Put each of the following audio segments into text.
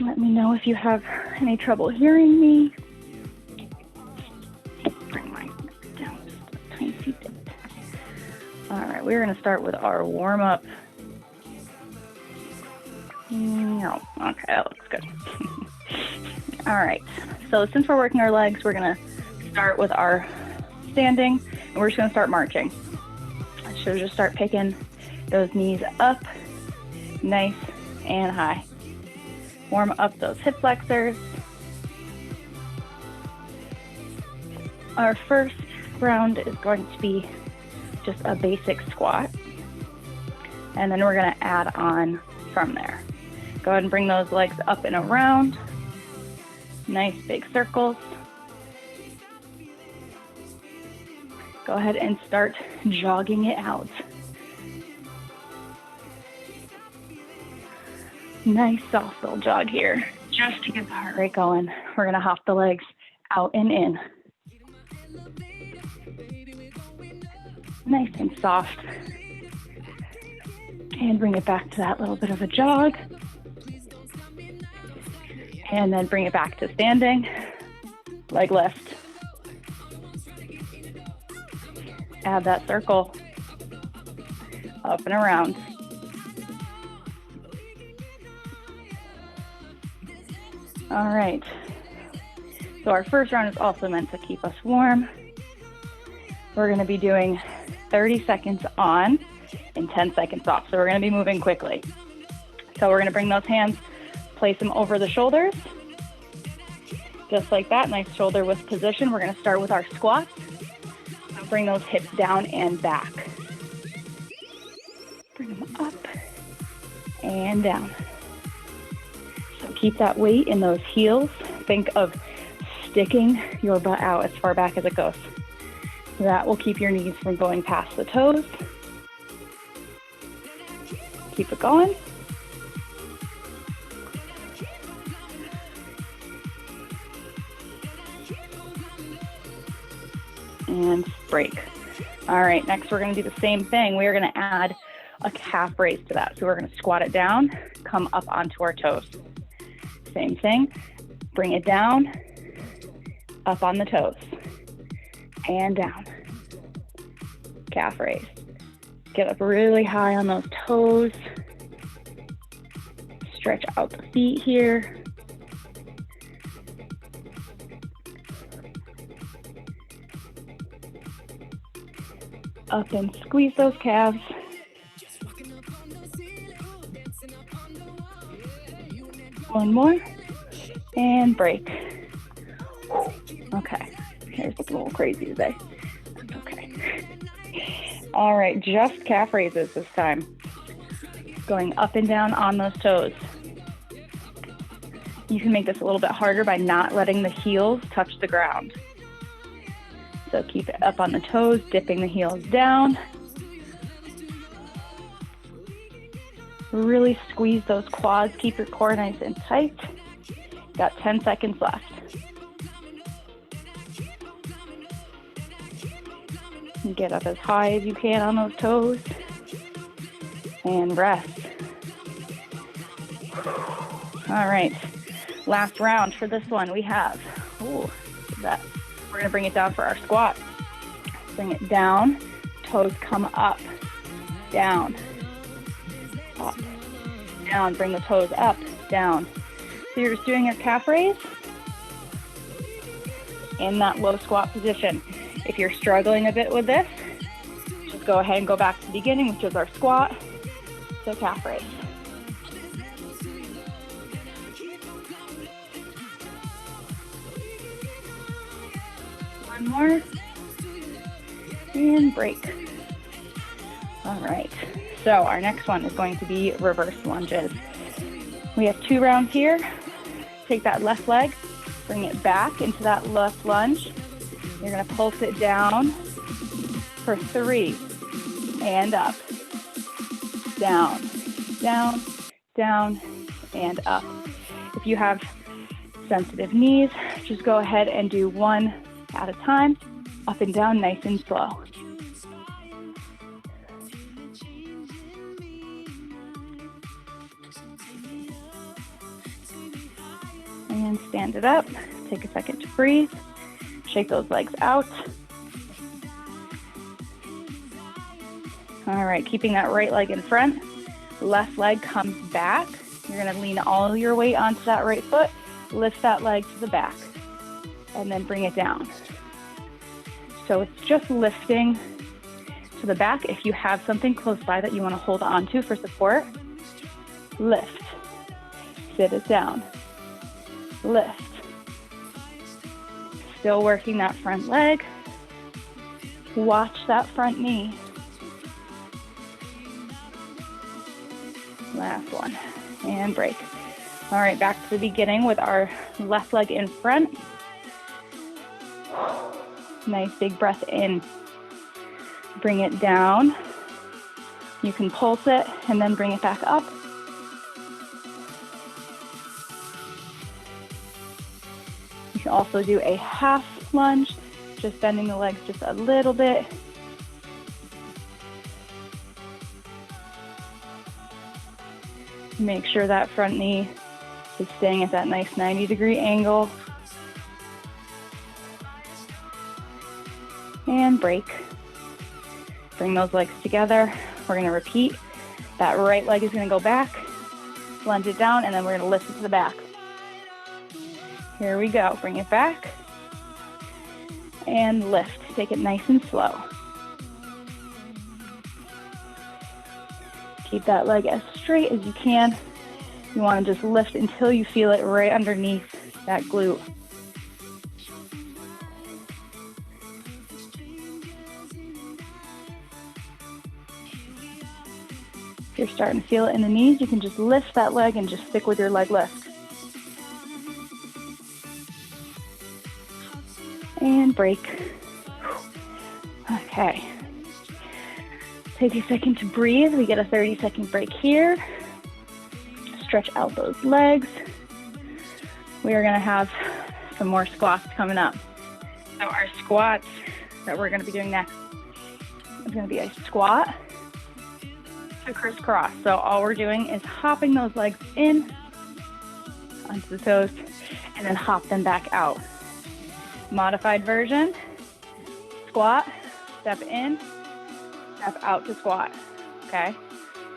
Let me know if you have any trouble hearing me. Bring mine down just a tiny bit. All right, we're going to start with our warm-up. No, okay, that looks good. All right, so since we're working our legs, we're going to start with our standing, and we're just going to start marching. So just start picking those knees up, nice and high. Warm up those hip flexors. Our first round is going to be just a basic squat, and then we're going to add on from there. Go ahead and bring those legs up and around. Nice big circles. Go ahead and start jogging it out. Nice soft little jog here, just to get the heart rate going. We're gonna hop the legs out and in. Nice and soft. And bring it back to that little bit of a jog. And then bring it back to standing. Leg lift. Add that circle. Up and around. All right, so our first round is also meant to keep us warm. We're gonna be doing 30 seconds on and 10 seconds off. So we're gonna be moving quickly. So we're gonna bring those hands, place them over the shoulders. Just like that, nice shoulder width position. We're gonna start with our squats. So bring those hips down and back. Bring them up and down. Keep that weight in those heels. Think of sticking your butt out as far back as it goes. That will keep your knees from going past the toes. Keep it going. And break. All right, next we're gonna do the same thing. We are gonna add a calf raise to that. So we're gonna squat it down, come up onto our toes. Same thing, bring it down, up on the toes, and down. Calf raise. Get up really high on those toes. Stretch out the feet here. Up and squeeze those calves. One more, and break. Okay, here's looking a little crazy today. Okay. All right, just calf raises this time. Going up and down on those toes. You can make this a little bit harder by not letting the heels touch the ground. So keep it up on the toes, dipping the heels down. Really squeeze those quads, keep your core nice and tight. Got 10 seconds left. And get up as high as you can on those toes. And rest. All right, last round for this one we have, we're gonna bring it down for our squat. Bring it down, toes come up, down, up, down, bring the toes up, down. So you're just doing your calf raise in that low squat position. If you're struggling a bit with this, just go ahead and go back to the beginning, which is our squat, so calf raise. One more, and break. All right, so our next one is going to be reverse lunges. We have 2 rounds here. Take that left leg, bring it back into that left lunge. You're gonna pulse it down for 3, and up, down, down, down, and up. If you have sensitive knees, just go ahead and do 1 at a time, up and down, nice and slow. And stand it up. Take a second to breathe. Shake those legs out. All right, keeping that right leg in front. Left leg comes back. You're gonna lean all your weight onto that right foot. Lift that leg to the back. And then bring it down. So it's just lifting to the back. If you have something close by that you want to hold on to for support, lift. Sit it down. Lift. Still working that front leg. Watch that front knee. Last one. And break. All right, back to the beginning with our left leg in front. Nice big breath in. Bring it down. You can pulse it and then bring it back up. You can also do a half lunge, just bending the legs just a little bit. Make sure that front knee is staying at that nice 90-degree angle. And break. Bring those legs together. We're going to repeat. That right leg is going to go back, lunge it down, and then we're going to lift it to the back. Here we go. Bring it back and lift. Take it nice and slow. Keep that leg as straight as you can. You want to just lift until you feel it right underneath that glute. If you're starting to feel it in the knees, you can just lift that leg and just stick with your leg lift. And break. Okay. Take a second to breathe. We get a 30-second break here. Stretch out those legs. We are going to have some more squats coming up. So our squats that we're going to be doing next is going to be a squat to crisscross. So all we're doing is hopping those legs in onto the toes and then hop them back out. Modified version, squat, step in, step out to squat, okay?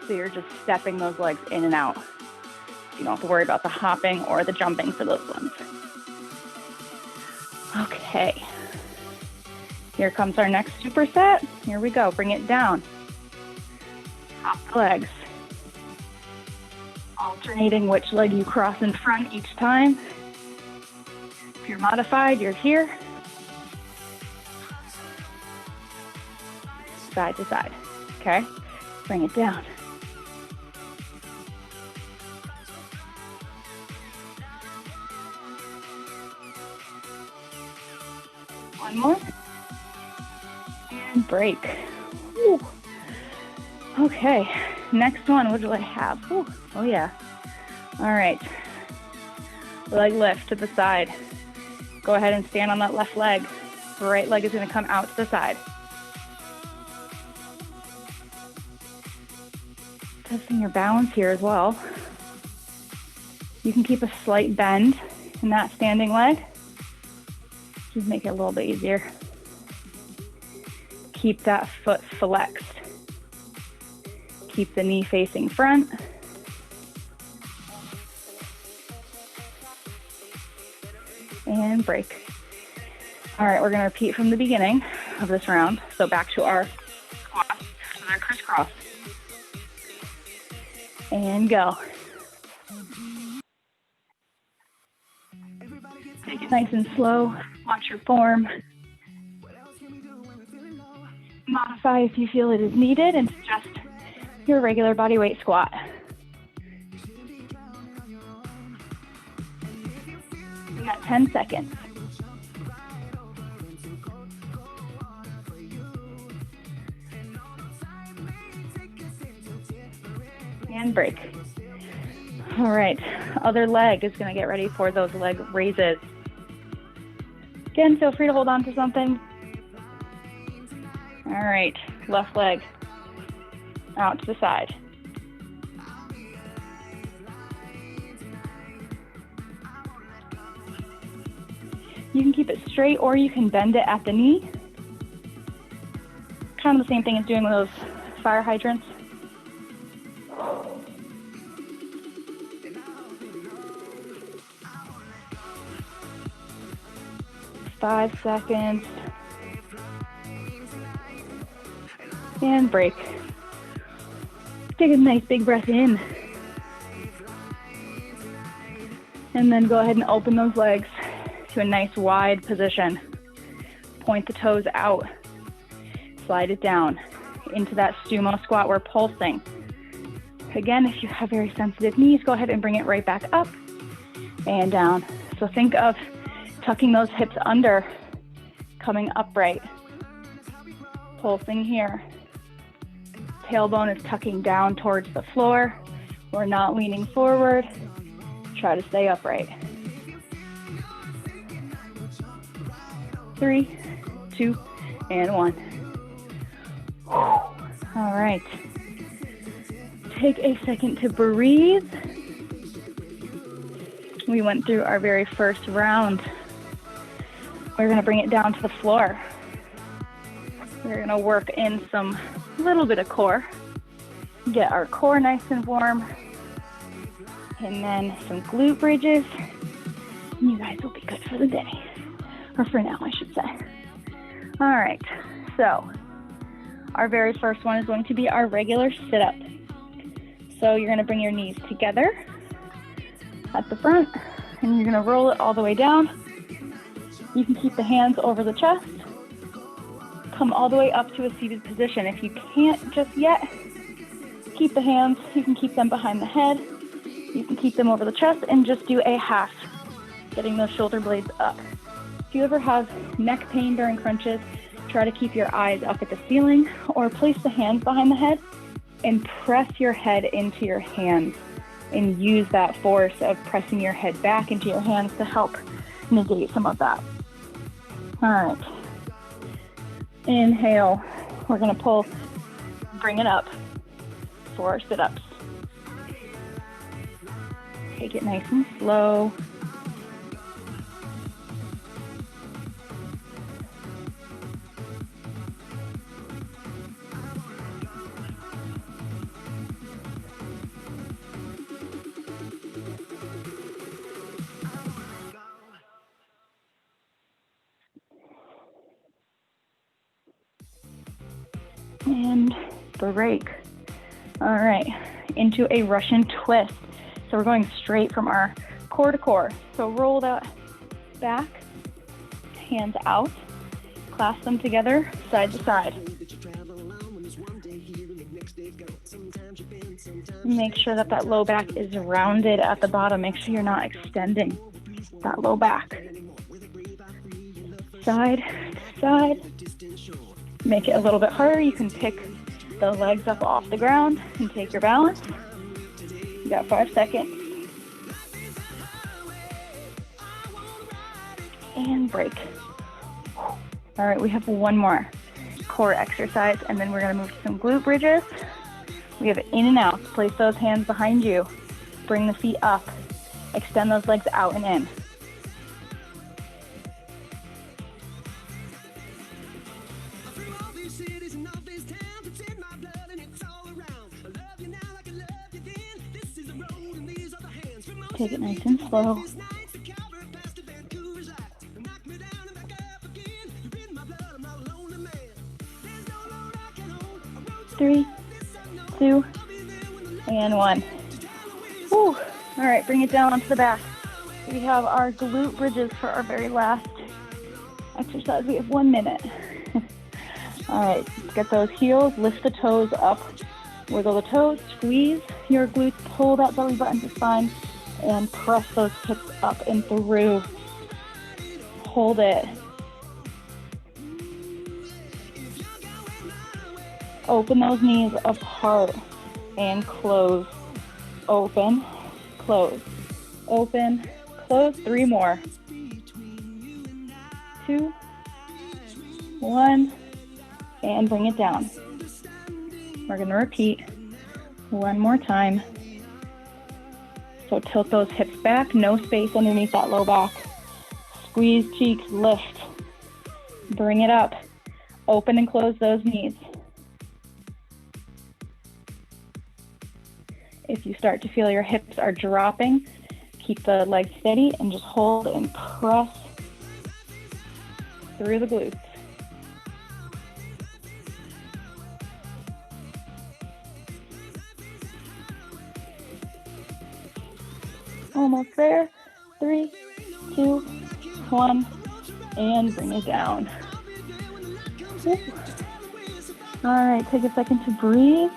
So you're just stepping those legs in and out. You don't have to worry about the hopping or the jumping for those ones. Okay. Here comes our next superset. Here we go, bring it down. Hop the legs. Alternating which leg you cross in front each time. If you're modified, you're here. Side to side, okay? Bring it down. One more. And break. Whew. Okay, next one, what do I have? Whew. Oh yeah. All right. Leg lift to the side. Go ahead and stand on that left leg. The right leg is going to come out to the side. Testing your balance here as well. You can keep a slight bend in that standing leg. Just make it a little bit easier. Keep that foot flexed. Keep the knee facing front. And break. All right, we're going to repeat from the beginning of this round. So back to our squats with our crisscross. And go. Take it nice and slow. Watch your form. Modify if you feel it is needed, and just your regular body weight squat. We got 10 seconds. And break. All right, other leg is going to get ready for those leg raises. Again, feel free to hold on to something. All right, left leg out to the side. You can keep it straight or you can bend it at the knee. Kind of the same thing as doing those fire hydrants. Five seconds. And break. Take a nice big breath in. And then go ahead and open those legs to a nice wide position. Point the toes out. Slide it down into that sumo squat. We're pulsing. Again, if you have very sensitive knees, go ahead and bring it right back up and down. So think of tucking those hips under, coming upright. Pulsing here. Tailbone is tucking down towards the floor. We're not leaning forward. Try to stay upright. 3, 2, and 1. All right. Take a second to breathe. We went through our very first round. We're going to bring it down to the floor. We're going to work in some little bit of core. Get our core nice and warm. And then some glute bridges. And you guys will be good for the day. Or for now, I should say. All right. So our very first one is going to be our regular sit-up. So you're going to bring your knees together at the front. And you're going to roll it all the way down. You can keep the hands over the chest. Come all the way up to a seated position. If you can't just yet, keep the hands. You can keep them behind the head. You can keep them over the chest and just do a half, getting those shoulder blades up. If you ever have neck pain during crunches, try to keep your eyes up at the ceiling or place the hands behind the head and press your head into your hands and use that force of pressing your head back into your hands to help negate some of that. All right. Inhale. We're going to pull, bring it up for our sit-ups. Take it nice and slow. And break. All right, into a Russian twist. So we're going straight from our core to core. So roll that back, hands out, clasp them together, side to side. Make sure that that low back is rounded at the bottom. Make sure you're not extending that low back. Side to side. Make it a little bit harder. You can pick the legs up off the ground and take your balance. You got 5 seconds. And break. All right, we have one more core exercise, and then we're going to move to some glute bridges. We have in and out. Place those hands behind you. Bring the feet up. Extend those legs out and in. Take it nice and slow. Three, 2, and 1. Whew. All right, bring it down onto the back. We have our glute bridges for our very last exercise. We have 1 minute. All right, get those heels, lift the toes up, wiggle the toes, squeeze your glutes, pull that belly button to spine, and press those hips up and through. Hold it. Open those knees apart and close. Open, close. Open, close. 3 more. 2, 1, and bring it down. We're going to repeat 1 more time. So tilt those hips back, no space underneath that low back. Squeeze cheeks, lift. Bring it up. Open and close those knees. If you start to feel your hips are dropping, keep the legs steady and just hold and press through the glutes. Almost there. 3, 2, 1, and bring it down. All right, take a second to breathe.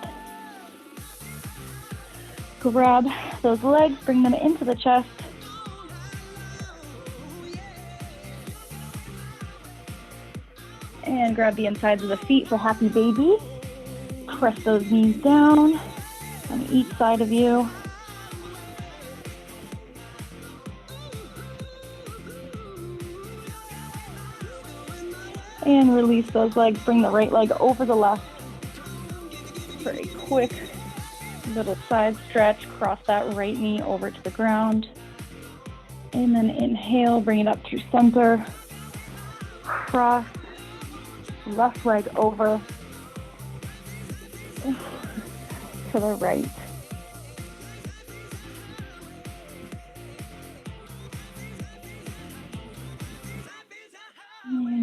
Grab those legs, bring them into the chest. And grab the insides of the feet for happy baby. Press those knees down on each side of you. And release those legs. Bring the right leg over the left for a quick little side stretch. Cross that right knee over to the ground. And then inhale, bring it up through center. Cross left leg over to the right.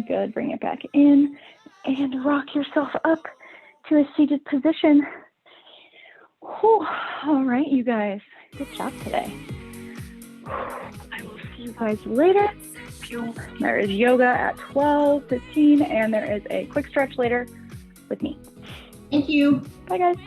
Good, bring it back in and rock yourself up to a seated position. Whew. All right, you guys, good job today. I will see you guys later. There is yoga at 12:15, and there is a quick stretch later with me. Thank you. Bye, guys.